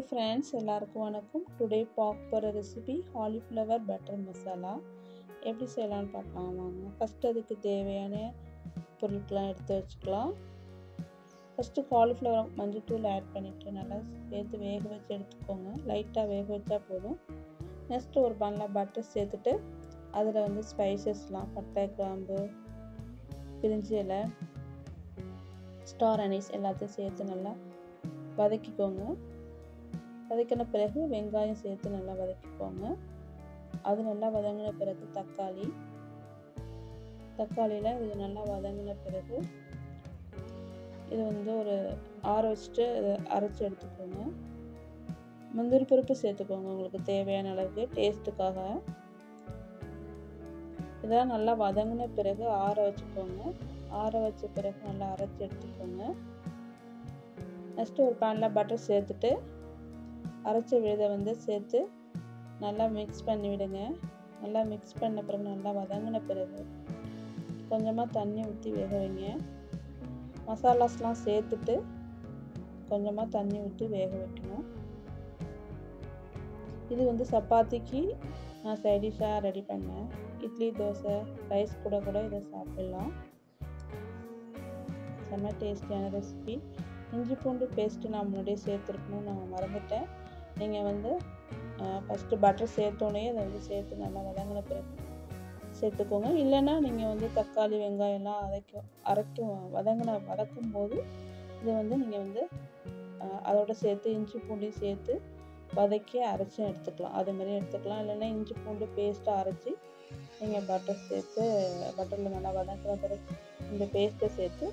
Hi friends, எல்லாருக்கும் வணக்கம். Today பார்க்க போகிற ரெசிபி காலிஃப்ளவர் பட்டர் மசாலா எப்படி செய்யலாம்னு பார்க்கலாம் வாங்க. ஃபஸ்ட்டு அதுக்கு தேவையான பொருட்கள்லாம் எடுத்து வச்சுக்கலாம். ஃபஸ்ட்டு காலிஃப்ளவர் மஞ்சள்தூள் ஆட் பண்ணிவிட்டு நல்லா சேர்த்து வேக வச்சு எடுத்துக்கோங்க. லைட்டாக வேக வச்சா போதும். நெக்ஸ்ட்டு ஒரு பேனில் பட்டர் சேர்த்துட்டு அதில் வந்து ஸ்பைசஸ்லாம் பட்டை, கிராம்பு, பிரிஞ்சி இலை, ஸ்டார் அனீஸ் எல்லாத்தையும் சேர்த்து நல்லா வதக்கிக்கோங்க. வதக்கின பிறகு வெங்காயம் சேர்த்து நல்லா வதக்கிக்கோங்க. அது நல்லா வதங்கின பிறகு தக்காளியில் இது நல்லா வதங்கின பிறகு இது வந்து ஒரு ஆற வச்சுட்டு அரைச்சி எடுத்துக்கோங்க. முந்திரி பருப்பு சேர்த்துக்கோங்க உங்களுக்கு தேவையான அளவுக்கு டேஸ்ட்டுக்காக. இதெல்லாம் நல்லா வதங்கின பிறகு ஆற வச்சுக்கோங்க. ஆற வச்ச பிறகு நல்லா அரைச்சி எடுத்துக்கோங்க. நெக்ஸ்ட்டு ஒரு பேனில் பட்டர் சேர்த்துட்டு அரைச்ச விழுதை வந்து சேர்த்து நல்லா மிக்ஸ் பண்ணி விடுங்க. நல்லா மிக்ஸ் பண்ண பிறகு நல்லா வதங்கின பிறகு கொஞ்சமாக தண்ணி ஊற்றி வேக வைங்க. மசாலாஸ்லாம் சேர்த்துட்டு கொஞ்சமாக தண்ணி ஊற்றி வேக வைக்கணும். இது வந்து சப்பாத்திக்கு நான் சைடிஷாக ரெடி பண்ணேன். இட்லி, தோசை, ரைஸ் கூட இதை சாப்பிடலாம். செம்ம டேஸ்டியான ரெசிபி. இஞ்சி பூண்டு பேஸ்ட்டு நான் முன்னாடியே சேர்த்துருக்கணும், நான் மறந்துட்டேன். நீங்கள் வந்து ஃபஸ்ட்டு பட்டர் சேர்த்தோன்னே அதை வந்து சேர்த்து நல்லா வதங்கின பிறகு சேர்த்துக்கோங்க. இல்லைன்னா நீங்கள் வந்து தக்காளி, வெங்காயம்லாம் வதக்கும் போது இதை வந்து நீங்கள் வந்து அதோட சேர்த்து இஞ்சி பூண்டையும் சேர்த்து வதக்கி அரைச்சும் எடுத்துக்கலாம். அதுமாதிரி எடுத்துக்கலாம். இல்லைன்னா இஞ்சி பூண்டு பேஸ்ட்டை அரைச்சி நீங்கள் பட்டரில் நல்லா வதக்கின பிறகு இந்த பேஸ்ட்டை சேர்த்து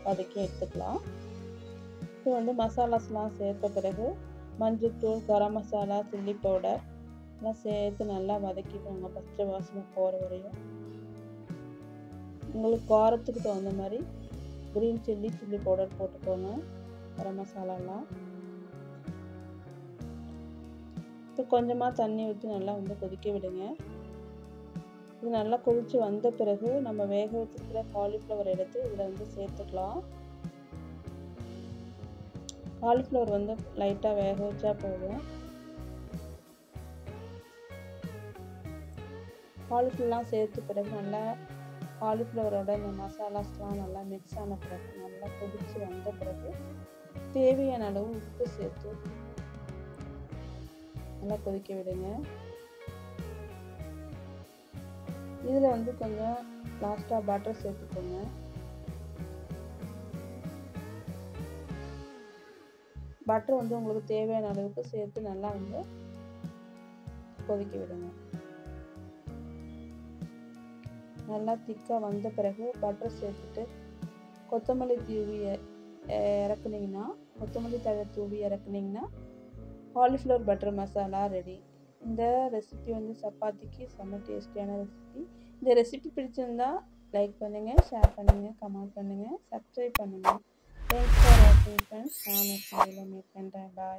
வதக்கி எடுத்துக்கலாம். இப்போ வந்து மசாலாஸ்லாம் சேர்த்த பிறகு மஞ்சள்தூள், கரம் மசாலா, சில்லி பவுடர் எல்லாம் சேர்த்து நல்லா வதக்கிக்கோங்க பச்சை வாசனை போகிற வரையும். உங்களுக்கு காரத்துக்கு தகுந்த மாதிரி க்ரீன் சில்லி பவுடர் போட்டுக்கோங்க, கரம் மசாலாலாம். இப்போ கொஞ்சமாக தண்ணி ஊற்றி நல்லா வந்து கொதிக்க விடுங்க. இது நல்லா கொதித்து வந்த பிறகு நம்ம வேக வச்சுருக்கிற காலிஃப்ளவர் எடுத்து இதில் வந்து சேர்த்துக்கலாம். காலிஃப்ளவர் வந்து லைட்டாக வேக வச்சா போதும். காலிஃப்ளவர்லாம் சேர்த்த பிறகு நல்லா காலிஃப்ளவரோட இந்த மசாலாஸ்லாம் நல்லா மிக்ஸ் ஆன பிறகு நல்லா கொதித்து வந்த பிறகு தேவையான அளவு உப்பு சேர்த்து நல்லா கொதிக்க விடுங்க. இதில் வந்து கொஞ்சம் லாஸ்ட்டாக பட்டர் சேர்த்துக்கோங்க. பட்டர் வந்து உங்களுக்கு தேவையான அளவுக்கு சேர்த்து நல்லா வந்து கொதிக்க விடுங்க. நல்லா திக்காக வந்த பிறகு பட்டர் சேர்த்துட்டு கொத்தமல்லி தழை தூவி இறக்குனீங்கன்னா காலிஃப்ளவர் பட்டர் மசாலா ரெடி. இந்த ரெசிபி வந்து சப்பாத்திக்கு செம்ம டேஸ்டியான ரெசிபி. இந்த ரெசிபி பிடிச்சிருந்தா லைக் பண்ணுங்கள், ஷேர் பண்ணுங்கள், கமெண்ட் பண்ணுங்கள், சப்ஸ்கிரைப் பண்ணுங்கள். Thanks for watching friends. நான் நெக்ஸ்ட் வீடியோவில் மீட் பண்ணுறேன். பாய்.